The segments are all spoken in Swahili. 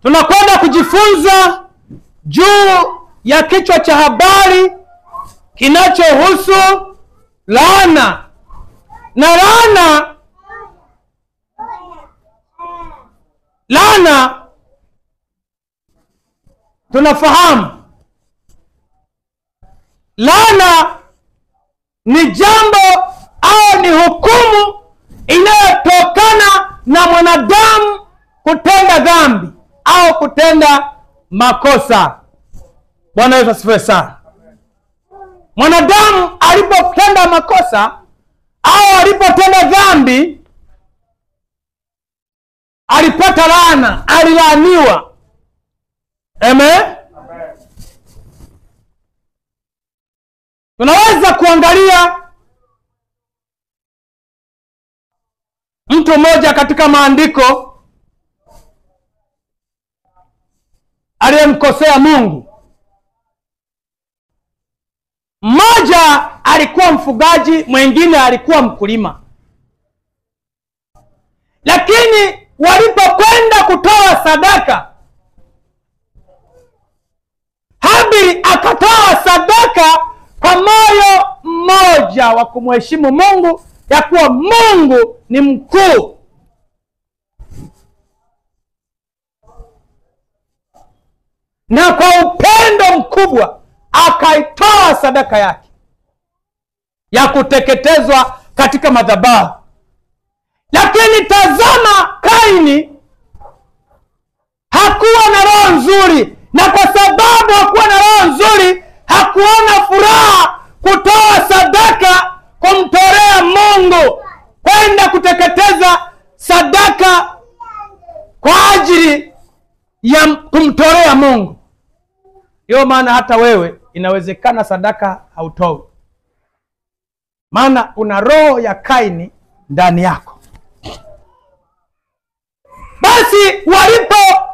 Tunakwenda kujifunza juu ya kichwa cha habari kinachohusu laana. Na laana tunafahamu, laana ni jambo au ni hukumu inayotokana na mwanadamu kutenda dhambi au kutenda makosa. Bwana Yesu asifiwe sana. Mwanadamu alipotenda makosa au alipotenda dhambi alipata laana, alilaaniwa. Amen. Tunaweza kuangalia mtu mmoja katika maandiko aliyemkosea Mungu. Mmoja alikuwa mfugaji, mwingine alikuwa mkulima. Lakini walipokwenda kutoa sadaka, Habili akatoa sadaka kwa moyo mmoja wa kumheshimu Mungu, ya kuwa Mungu ni mkuu. Na kwa upendo mkubwa akaitoa sadaka yake ya kuteketezwa katika madhabahu. Lakini tazama, Kaini hakuwa na roho nzuri, na kwa sababu hakuwa na roho nzuri hakuona furaha kutoa sadaka kumtolea Mungu, kwenda kuteketeza sadaka kwa ajili ya kumtolea Mungu. Ndio maana hata wewe inawezekana sadaka hautoi, maana una roho ya Kaini ndani yako. Basi walipo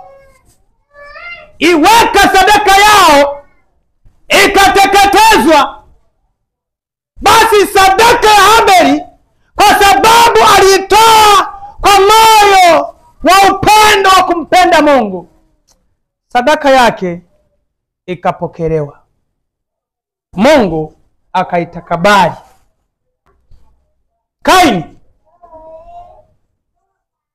iweka sadaka yao ikateketezwa, basi sadaka ya Habili, kwa sababu alitoa kwa moyo wa upendo wa kumpenda Mungu, sadaka yake ikapokelewa. Mungu akaitakabali. Kaini,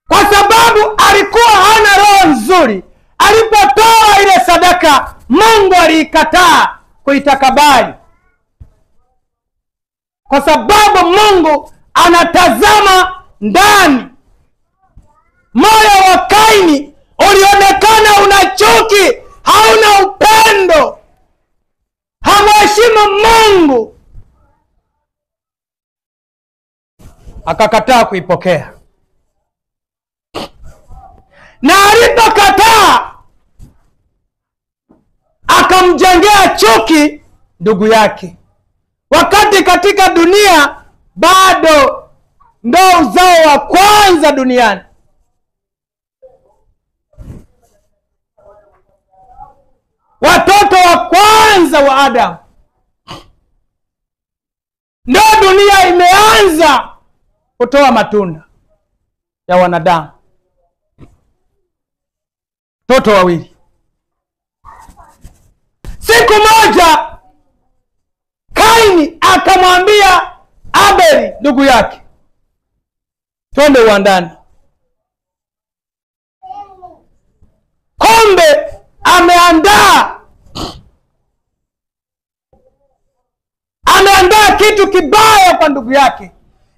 kwa sababu alikuwa hana roho nzuri, alipotoa ile sadaka Mungu aliikataa kuitakabali, kwa sababu Mungu anatazama ndani. Moyo wa Kaini ulionekana una chuki, hauna upendo, hamheshimu Mungu, akakataa kuipokea. Na alipokataa akamjengea chuki ndugu yake, wakati katika dunia bado ndo uzao wa kwanza duniani. Watoto wa kwanza wa Adamu, ndo dunia imeanza kutoa matunda ya wanadamu. Toto wawili. Siku moja Kaini akamwambia Habili ndugu yake, twende uwandani. Kumbe ameandaa kitu kibaya kwa ndugu yake,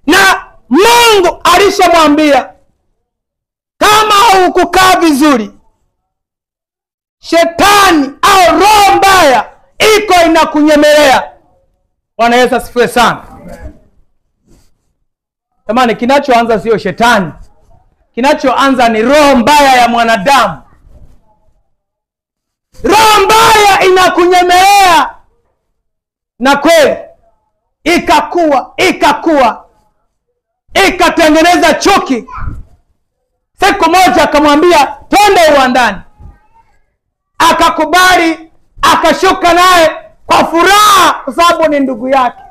na Mungu alishamwambia kama hukukaa vizuri, shetani au roho mbaya iko inakunyemelea. Bwana Yesu asifiwe sana. Jamani, kinachoanza sio shetani, kinachoanza ni roho mbaya ya mwanadamu. Roho mbaya inakunyemelea, na kweli ikakuwa ikatengeneza chuki. Siku moja akamwambia twende uwandani, akakubali, akashuka naye kwa furaha, kwa sababu ni ndugu yake,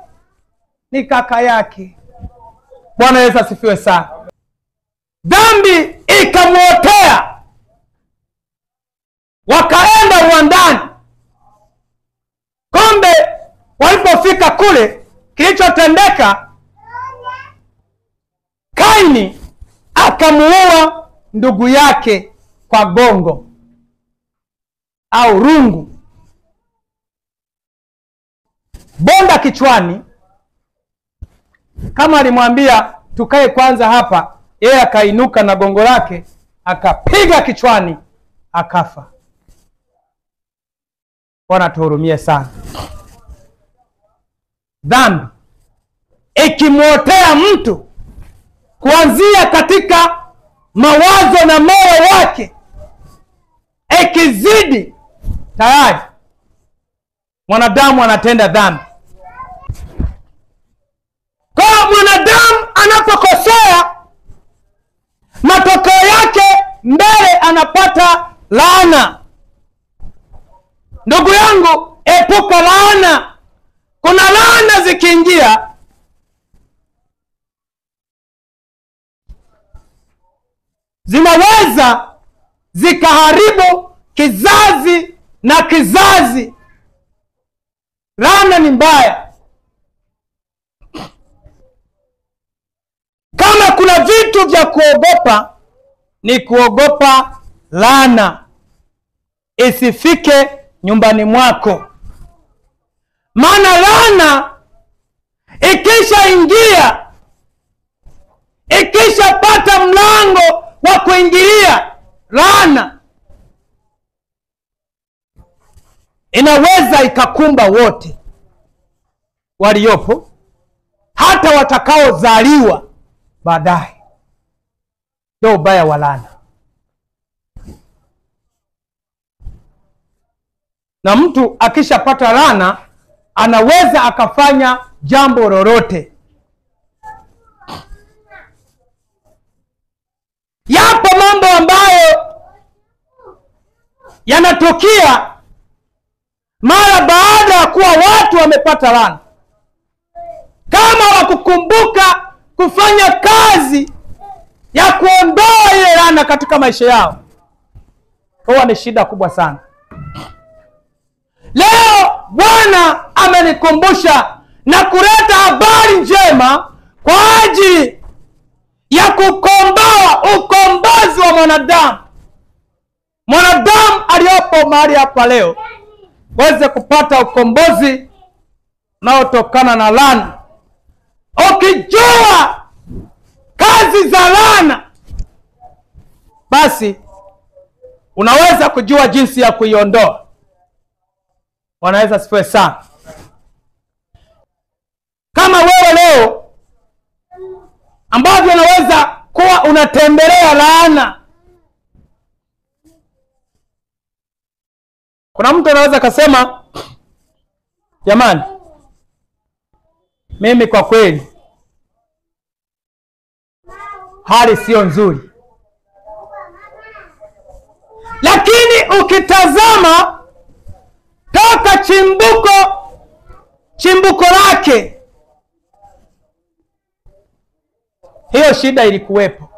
ni kaka yake. Bwana Yesu asifiwe sana. Dhambi ikamwotea, kule kilichotendeka, Kaini akamuua ndugu yake kwa gongo au rungu, bonda kichwani. Kama alimwambia tukae kwanza hapa, yeye akainuka na gongo lake akapiga kichwani, akafa. Bwana tuhurumie sana. Dhambi ikimwotea mtu kuanzia katika mawazo na moyo wake, ikizidi, tayari mwanadamu anatenda dhambi. Kwa mwanadamu anapokosea, matokeo yake mbele anapata laana. Ndugu yangu, epuka laana. Kuna laana zikiingia, zinaweza zikaharibu kizazi na kizazi. Laana ni mbaya. Kama kuna vitu vya kuogopa, ni kuogopa laana isifike nyumbani mwako. Maana laana ikisha ingia, ikisha pata mlango wa kuingilia, laana inaweza ikakumba wote waliopo, hata watakaozaliwa baadaye. Ndio ubaya wa laana. Na mtu akishapata laana, anaweza akafanya jambo lolote. Yapo mambo ambayo yanatokea mara baada ya kuwa watu wamepata laana. Kama wakukumbuka kufanya kazi ya kuondoa ile laana katika maisha yao, huwa ni shida kubwa sana. Leo Bwana amenikumbusha na kuleta habari njema kwa ajili ya kukomboa ukombozi wa mwanadamu. Mwanadamu aliyopo mahali hapa leo weze kupata ukombozi unaotokana na laana. Ukijua kazi za laana, basi unaweza kujua jinsi ya kuiondoa. Wanaweza sifiwe sana. Kama wewe leo ambavyo unaweza kuwa unatembelea laana, kuna mtu anaweza kasema, jamani, mimi kwa kweli hali sio nzuri. Lakini ukitazama toka chimbuko lake, hiyo shida ilikuwepo.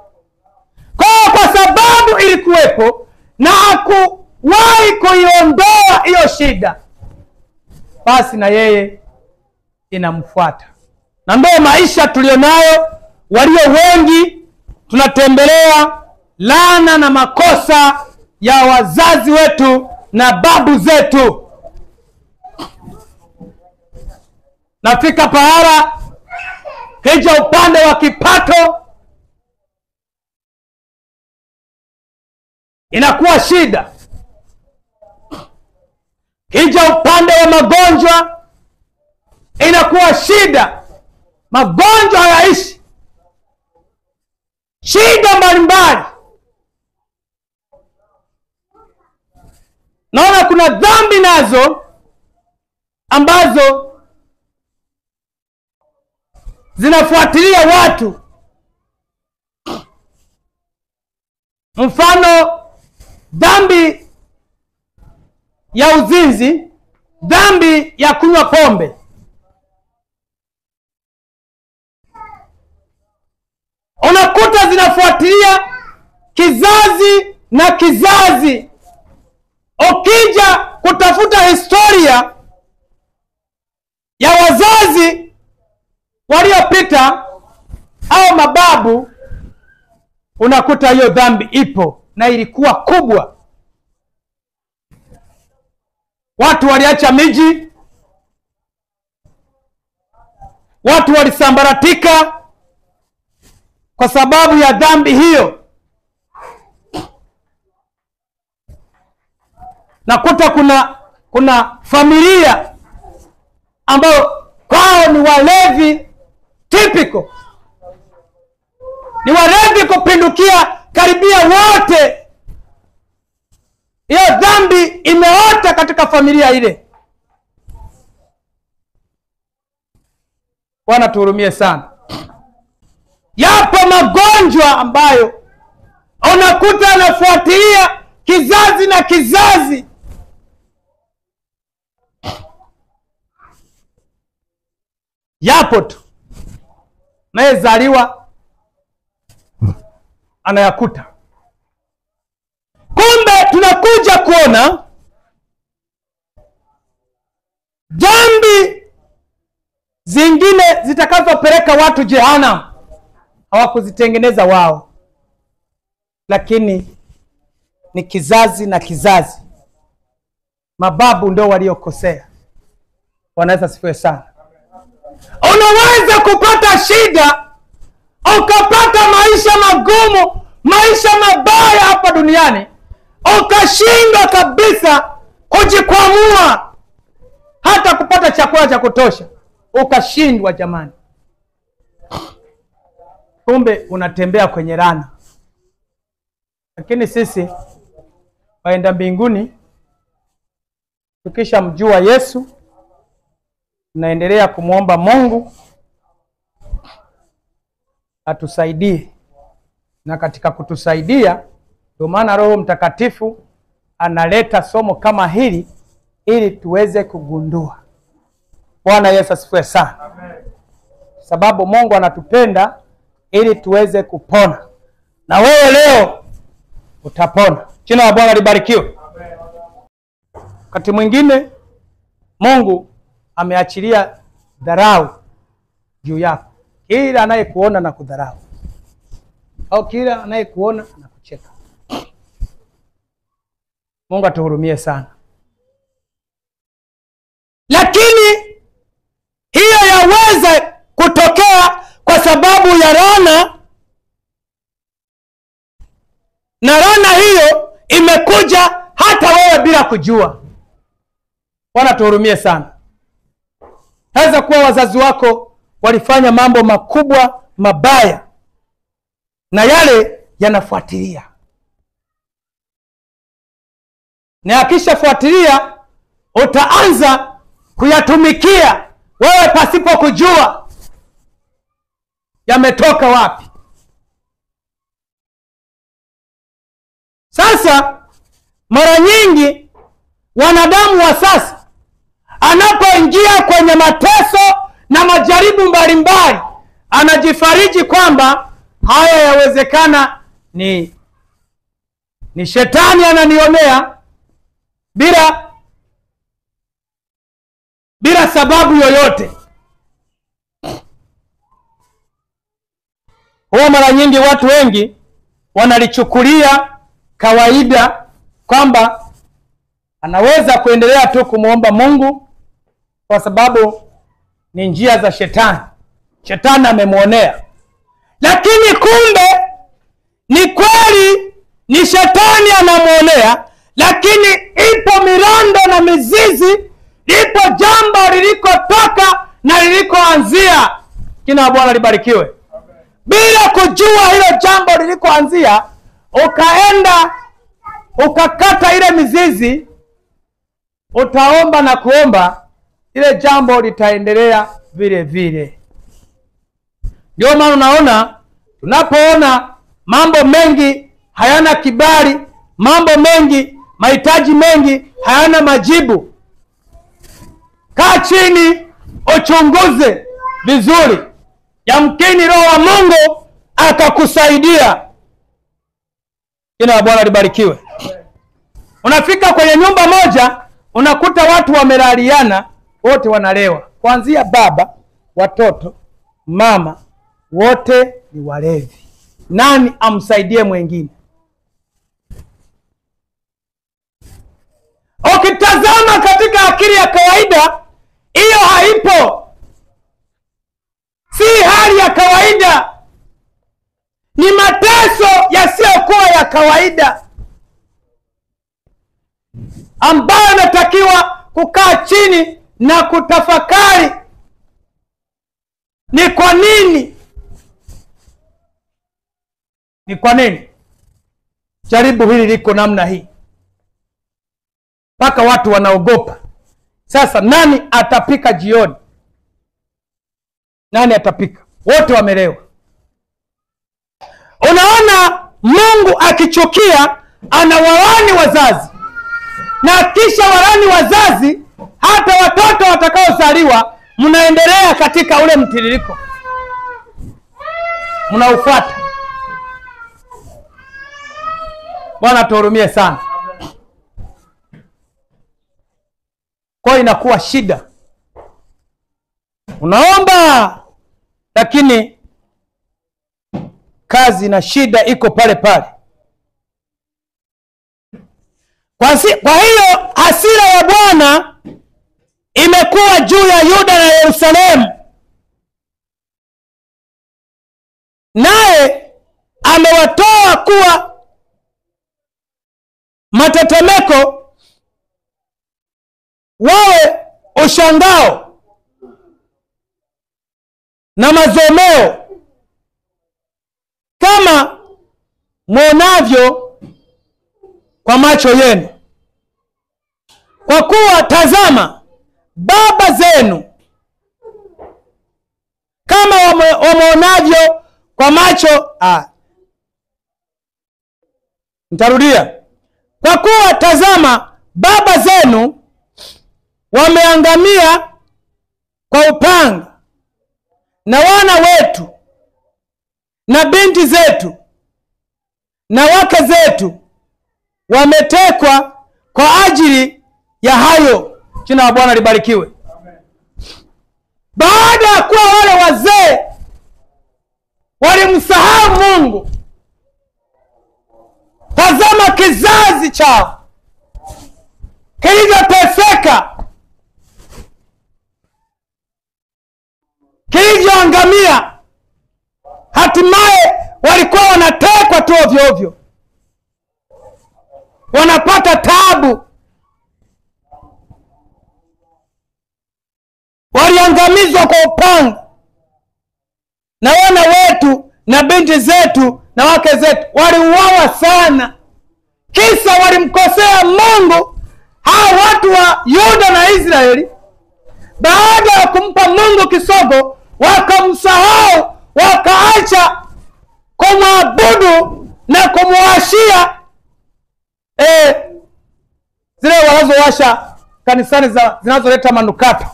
Kwa sababu ilikuwepo na hakuwahi kuiondoa hiyo shida, basi na yeye inamfuata. Na ndio maisha tulionayo. Walio wengi tunatembelea laana na makosa ya wazazi wetu na babu zetu. Nafika pahala, hija upande wa kipato inakuwa shida, hija upande wa magonjwa inakuwa shida. Magonjwa hayaishi, shida mbalimbali. Naona kuna dhambi nazo ambazo zinafuatilia watu. Mfano, dhambi ya uzinzi, dhambi ya kunywa pombe. Unakuta zinafuatilia kizazi na kizazi. Ukija kutafuta historia ya wazazi waliopita au mababu, unakuta hiyo dhambi ipo na ilikuwa kubwa. Watu waliacha miji, watu walisambaratika kwa sababu ya dhambi hiyo. Nakuta kuna familia ambao kwao ni walevi typical, ni walevi kupindukia karibia wote. Hiyo dhambi imeota katika familia ile. Bwana tuhurumie sana. Yapo magonjwa ambayo unakuta yanafuatilia kizazi na kizazi. Yapo tu, anayezaliwa anayakuta. Kumbe tunakuja kuona dhambi zingine zitakazopeleka watu jehanamu hawakuzitengeneza wao, lakini ni kizazi na kizazi. Mababu ndio waliokosea. Wanaweza sifiwe sana. Unaweza kupata shida, ukapata maisha magumu, maisha mabaya hapa duniani, ukashindwa kabisa kujikwamua, hata kupata chakula cha kutosha ukashindwa jamani. Kumbe unatembea kwenye laana. Lakini sisi waenda mbinguni, tukisha mjua Yesu, tunaendelea kumwomba Mungu atusaidie, na katika kutusaidia ndio maana Roho Mtakatifu analeta somo kama hili ili tuweze kugundua. Bwana Yesu asifiwe sana. Amen. Sababu Mungu anatupenda ili tuweze kupona, na wewe leo utapona. Jina la Bwana libarikiwe. Wakati mwingine Mungu ameachilia dharau juu yako. Kila anayekuona na kudharau, au kila anayekuona na kucheka. Mungu atuhurumie sana. Lakini hiyo yaweza kutokea kwa sababu ya laana, na laana hiyo imekuja hata wewe bila kujua. Bwana tuhurumie sana. Haweza kuwa wazazi wako walifanya mambo makubwa mabaya, na yale yanafuatilia, na akishafuatilia utaanza kuyatumikia wewe pasipo kujua yametoka wapi. Sasa mara nyingi wanadamu wa sasa anapoingia kwenye mateso na majaribu mbalimbali, anajifariji kwamba haya yawezekana ni shetani ananionea bila sababu yoyote. Huwa mara nyingi watu wengi wanalichukulia kawaida kwamba anaweza kuendelea tu kumwomba Mungu kwa sababu ni njia za shetani. Shetani amemuonea. Lakini kumbe ni kweli ni shetani anamuonea, lakini ipo mirando na mizizi, ipo jambo lilikotoka na lilikoanzia. Jina la Bwana libarikiwe. Bila kujua hilo jambo lilikoanzia, ukaenda ukakata ile mizizi, utaomba na kuomba, ile jambo litaendelea vile vile. Ndio maana unaona tunapoona mambo mengi hayana kibali, mambo mengi, mahitaji mengi hayana majibu, kaa chini uchunguze vizuri. Yamkini Roho wa Mungu akakusaidia. Jina la Bwana libarikiwe. Unafika kwenye nyumba moja, unakuta watu wamelaliana, wote wanalewa. kuanzia baba, watoto, mama, wote ni walevi. Nani amsaidie mwingine? Ukitazama katika akili ya kawaida, hiyo haipo. Si hali ya kawaida, ni mateso yasiyokuwa ya kawaida ambayo natakiwa kukaa chini na kutafakari ni kwa nini. Ni kwa nini jaribu hili liko namna hii mpaka watu wanaogopa? Sasa nani atapika jioni? Nani atapika? Wote wamelewa. Unaona, Mungu akichukia anawalani wazazi, na kisha walani wazazi, hata watoto watakaozaliwa mnaendelea katika ule mtiririko, mnaufuata. Bwana tuhurumie sana. Kwa inakuwa shida, unaomba lakini kazi na shida iko pale pale. Kwa hiyo hasira ya Bwana imekuwa juu ya Yuda na Yerusalemu, naye amewatoa kuwa matetemeko, wawe ushangao na mazomeo, kama mwonavyo kwa macho yenu. Kwa kuwa tazama, baba zenu kama wameonavyo kwa macho. Nitarudia. Kwa kuwa tazama, baba zenu wameangamia kwa upanga, na wana wetu na binti zetu na wake zetu wametekwa kwa ajili ya hayo. Jina la Bwana libarikiwe. Baada ya kuwa wale wazee walimsahau Mungu, tazama kizazi chao kilivyoteseka, kilivyoangamia. Hatimaye walikuwa wanatekwa tu ovyo ovyo, wanapata taabu, waliangamizwa kwa upanga, na wana wetu na binti zetu na wake zetu waliuawa sana. Kisa walimkosea Mungu. Hao watu wa Yuda na Israeli, baada ya kumpa Mungu kisogo, wakamsahau, wakaacha kumwabudu na kumwashia zile wanazowasha kanisani zinazoleta manukato.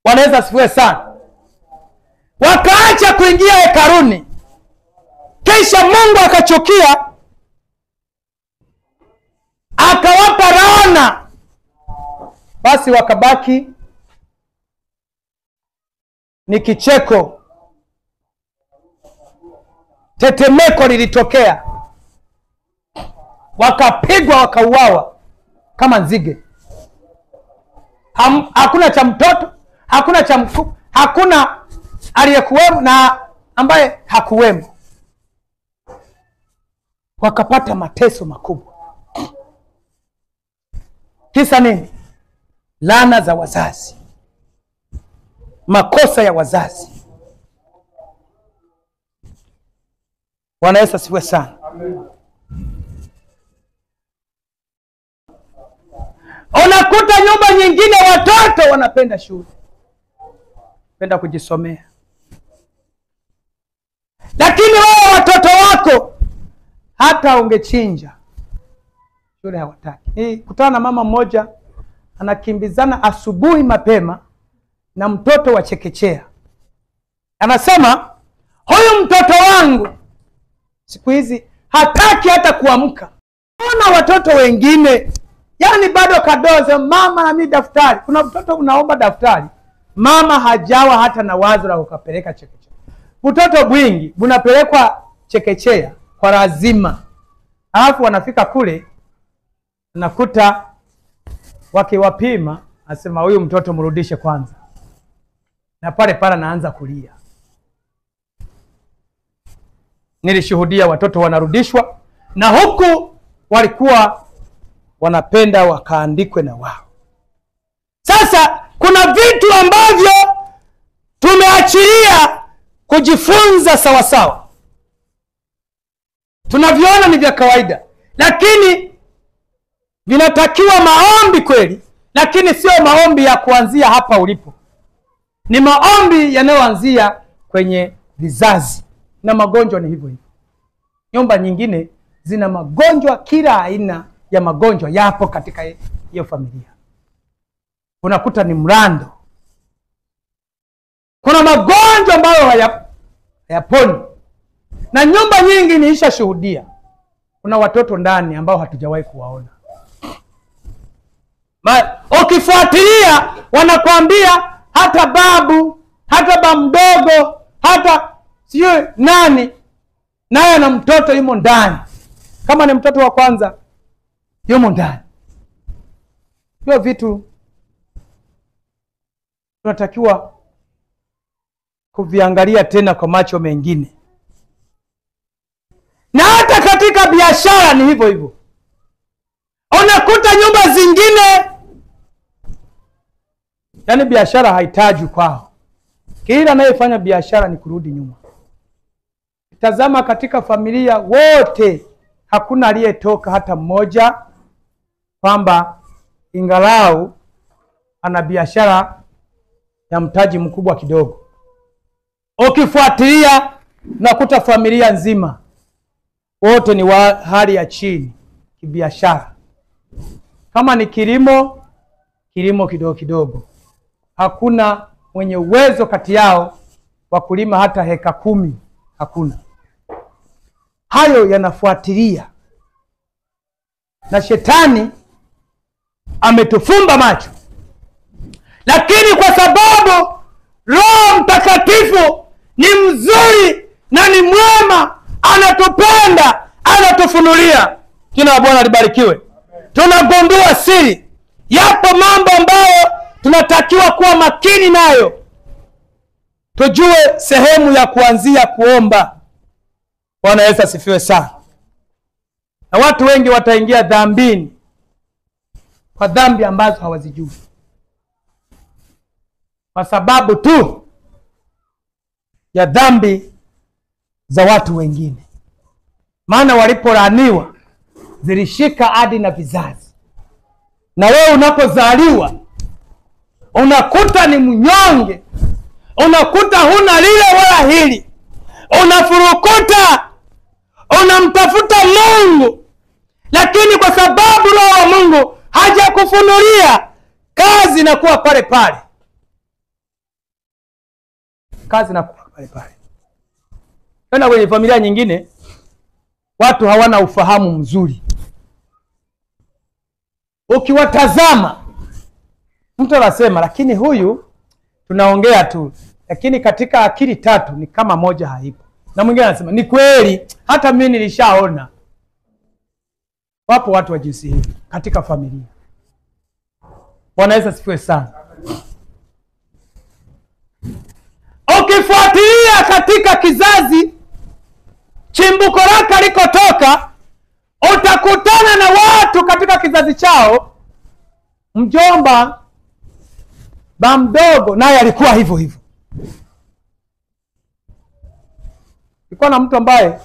Wanaweza asifiwe sana. Wakaacha kuingia hekaluni, kisha Mungu akachukia, akawapa laana. Basi wakabaki ni kicheko. Tetemeko lilitokea, wakapigwa, wakauawa kama nzige. Hakuna cha mtoto, hakuna cha mkubwa, hakuna aliyekuwemo na ambaye hakuwemo. Wakapata mateso makubwa. Kisa nini? Laana za wazazi, makosa ya wazazi. Bwana Yesu asifiwe sana. Unakuta nyumba nyingine watoto wanapenda shule, penda kujisomea, lakini wao watoto wako hata ungechinja shule hawataki. Kutana na mama mmoja anakimbizana asubuhi mapema na mtoto wa chekechea. Anasema, huyu mtoto wangu siku hizi hataki hata kuamka. Ona watoto wengine Yaani bado kadoze, mama na mimi daftari. Kuna mtoto unaomba daftari, mama hajawa hata na wazo la ukapeleka chekechea. Mtoto bwingi bunapelekwa chekechea kwa lazima. Alafu wanafika kule nakuta wakiwapima, asema huyu mtoto mrudishe kwanza. Na pale pale naanza kulia. Nilishuhudia watoto wanarudishwa, na huku walikuwa wanapenda wakaandikwe na wao. Sasa kuna vitu ambavyo tumeachilia kujifunza sawa sawa. Tunaviona ni vya kawaida, lakini vinatakiwa maombi kweli, lakini sio maombi ya kuanzia hapa ulipo. Ni maombi yanayoanzia kwenye vizazi. Na magonjwa ni hivyo hivyo. Nyumba nyingine zina magonjwa, kila aina ya magonjwa yapo katika hiyo familia. Unakuta ni mrando. Kuna magonjwa ambayo hayaponi. Na nyumba nyingi niisha shuhudia, kuna watoto ndani ambao hatujawahi kuwaona. Ukifuatilia wanakuambia hata babu, hata babu mdogo, hata sio nani, naye na mtoto yumo ndani. Kama ni mtoto wa kwanza yumo ndani. Hiyo vitu tunatakiwa kuviangalia tena kwa macho mengine. Na hata katika biashara ni hivyo hivyo. Unakuta nyumba zingine, yaani biashara haitaji kwao. Kila anayefanya biashara ni kurudi nyuma. Tazama katika familia wote, hakuna aliyetoka hata mmoja kwamba ingalau ana biashara ya mtaji mkubwa kidogo. Ukifuatilia unakuta familia nzima wote ni wa hali ya chini kibiashara. Kama ni kilimo, kilimo kidogo kidogo. Hakuna mwenye uwezo kati yao wa kulima hata heka 10. Hakuna. Hayo yanafuatilia. Na shetani ametufumba macho. Lakini kwa sababu Roho Mtakatifu ni mzuri na ni mwema, anatupenda, anatufunulia. Jina la Bwana libarikiwe. Tunagundua siri. Yapo mambo ambayo tunatakiwa kuwa makini nayo. Tujue sehemu ya kuanzia kuomba. Bwana Yesu asifiwe sana. Na watu wengi wataingia dhambini kwa dhambi ambazo hawazijui, kwa sababu tu ya dhambi za watu wengine. Maana walipolaaniwa zilishika hadi na vizazi. Na wewe unapozaliwa unakuta ni mnyonge, unakuta huna lile wala hili, unafurukuta, unamtafuta Mungu, lakini kwa sababu Roho wa Mungu hajakufunulia, kazi inakuwa pale pale. Kazi inakuwa pale pale. Tena kwenye familia nyingine watu hawana ufahamu mzuri. Ukiwatazama mtu anasema, lakini huyu tunaongea tu, lakini katika akili 3 ni kama moja haipo. Na mwingine anasema ni kweli, hata mimi nilishaona. Wapo watu wa jinsi hii katika familia. Bwana Yesu asifiwe sana. Ukifuatilia katika kizazi chimbuko lake likotoka, utakutana na watu katika kizazi chao. Mjomba, ba mdogo, naye alikuwa hivyo hivyo. Ilikuwa na mtu ambaye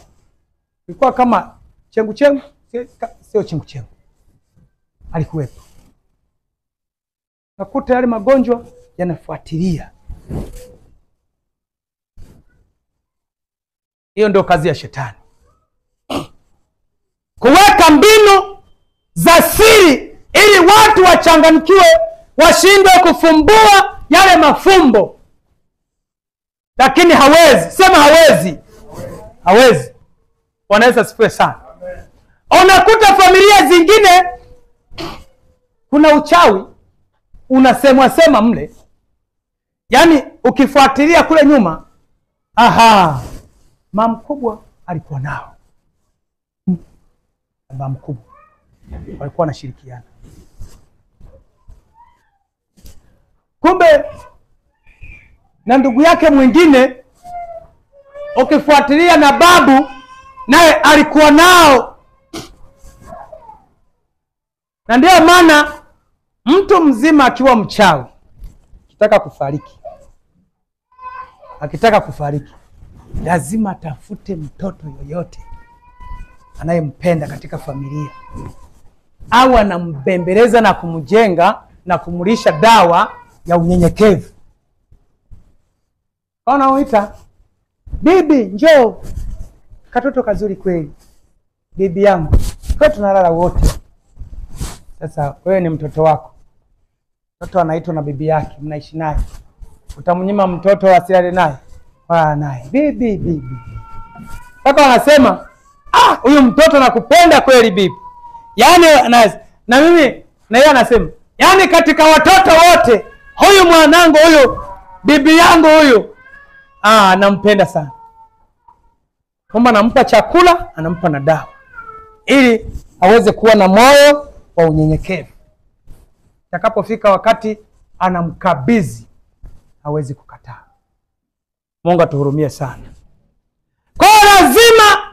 ilikuwa kama chengu chengu, sio chengu chengu, alikuwepo. Nakuta yale magonjwa yanafuatilia. Hiyo ndio kazi ya shetani. Kuweka mbinu za siri ili watu wachanganyikiwe, washindwe kufumbua yale mafumbo. Lakini hawezi. Sema hawezi. Hawezi. Bwana Yesu asifiwe sana. Unakuta familia zingine kuna uchawi unasemwa sema mle, yaani ukifuatilia kule nyuma, aha, mama mkubwa alikuwa nao, baba mkubwa walikuwa wanashirikiana, kumbe na ndugu yake mwingine ukifuatilia na babu naye alikuwa nao. Na ndio maana mtu mzima akiwa mchawi akitaka kufariki lazima atafute mtoto yoyote anayempenda katika familia, au anambembeleza na kumjenga na kumulisha dawa ya unyenyekevu. Unaoita bibi, njoo, katoto kazuri kweli, bibi yangu, kwa tunalala wote. Sasa wewe ni mtoto wako, mtoto anaitwa na bibi yake, mnaishi naye, utamnyima mtoto asilale naye? Wala naye bibi. Sasa wanasema huyu mtoto nakupenda kweli bibi, yaani na mimi na yeye anasema, yaani katika watoto wote huyu mwanangu, huyu bibi yangu huyu, nampenda sana. Kwamba anampa chakula, anampa na dawa ili aweze kuwa na moyo wa unyenyekevu. Takapofika wakati anamkabidhi, hawezi kukataa. Mungu atuhurumie sana. Kwa lazima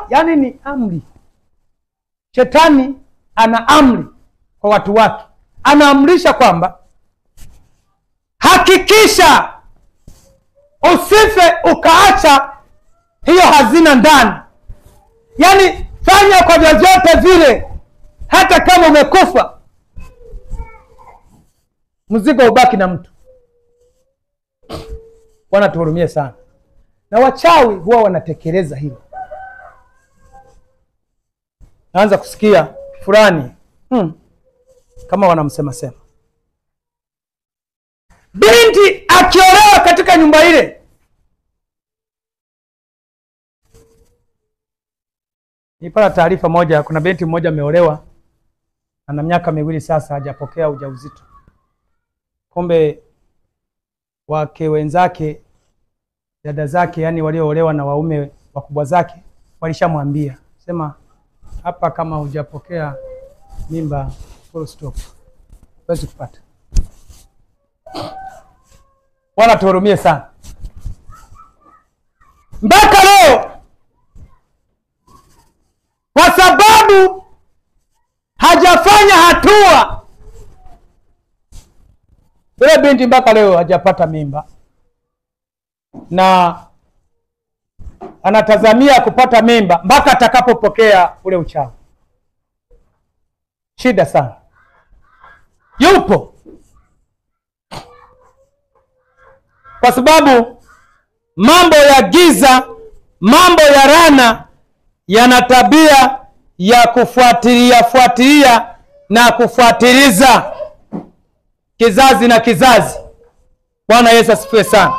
yaani ni amri. Shetani ana amri kwa watu wake. Anaamrisha kwamba hakikisha usife ukaacha hiyo hazina ndani. Yaani fanya kwa vyovyote vile, hata kama umekufa, mzigo ubaki na mtu. Bwana tuhurumie sana. Na wachawi huwa wanatekeleza hilo. Naanza kusikia fulani kama wanamsema sema, binti akiolewa katika nyumba ile. Nipata taarifa moja, kuna binti mmoja ameolewa, ana miaka 2 sasa hajapokea ujauzito. Kumbe wake wenzake, dada zake, yani walioolewa na waume wakubwa zake, walishamwambia sema, hapa kama hujapokea mimba, full stop, huwezi kupata. Bwana tuhurumie sana. Mpaka leo, kwa sababu hajafanya hatua, yule binti mpaka leo hajapata mimba, na anatazamia kupata mimba mpaka atakapopokea ule uchawi. Shida sana. Yupo. Kwa sababu mambo ya giza, mambo ya rana yana tabia ya kufuatilia na kufuatiliza kizazi na kizazi. Bwana Yesu asifiwe sana.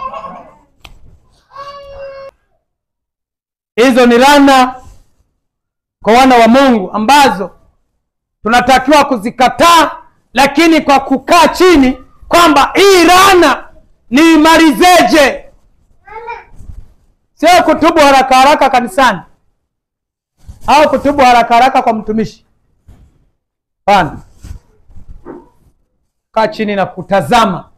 Hizo ni laana kwa wana wa Mungu ambazo tunatakiwa kuzikataa, lakini kwa kukaa chini kwamba hii laana ni imalizeje. Sio kutubu haraka haraka kanisani au kutubu haraka haraka kwa mtumishi. Bwana, kaa chini na kutazama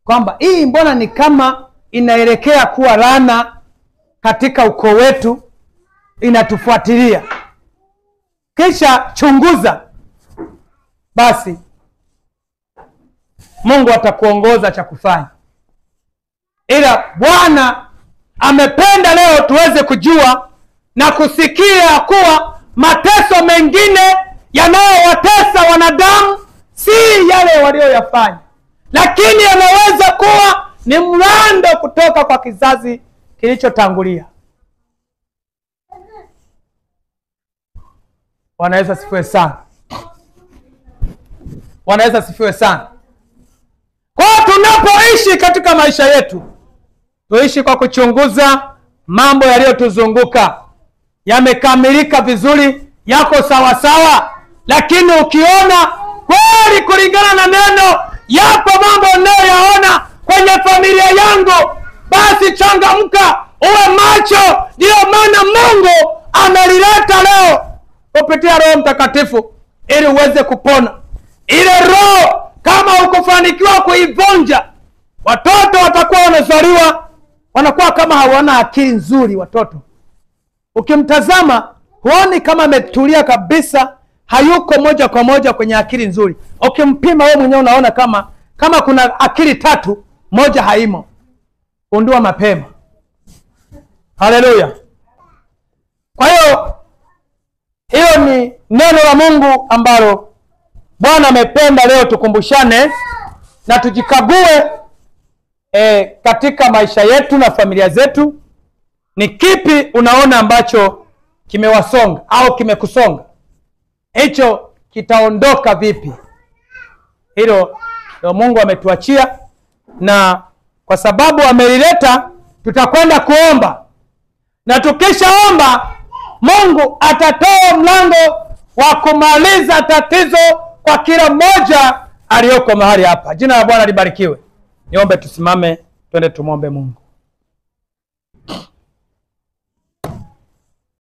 kwamba hii mbona ni kama inaelekea kuwa laana katika ukoo wetu, inatufuatilia. Kisha chunguza, basi Mungu atakuongoza cha kufanya. Ila Bwana amependa leo tuweze kujua na kusikia kuwa mateso mengine yanayowatesa wanadamu si yale walioyafanya, lakini yanaweza kuwa ni mlando kutoka kwa kizazi kilichotangulia. Bwana Yesu asifiwe sana. Bwana Yesu asifiwe sana. Kwa tunapoishi katika maisha yetu, tuishi kwa kuchunguza mambo yaliyotuzunguka. Yamekamilika vizuri, yako sawa sawa, lakini ukiona kweli kweli kulingana na neno, yapo mambo unayoyaona kwenye familia yangu, basi changamka, uwe macho. Ndio maana Mungu amelileta leo kupitia Roho Mtakatifu ili uweze kupona. Ile roho kama ukufanikiwa kuivunja, watoto watakuwa wanazaliwa wanakuwa kama hawana akili nzuri. Watoto ukimtazama huoni kama ametulia kabisa, hayuko moja kwa moja kwenye akili nzuri. Ukimpima wewe mwenyewe unaona kama kuna akili tatu, moja haimo. Undua mapema. Haleluya. Kwa hiyo ni neno la Mungu ambalo Bwana amependa leo tukumbushane na tujikague katika maisha yetu na familia zetu. Ni kipi unaona ambacho kimewasonga au kimekusonga? Hicho kitaondoka vipi? Hilo ndio Mungu ametuachia, na kwa sababu amelileta tutakwenda kuomba, na tukishaomba Mungu atatoa mlango wa kumaliza tatizo kwa kila mmoja aliyoko mahali hapa. Jina la Bwana libarikiwe. Niombe tusimame, twende tumwombe Mungu.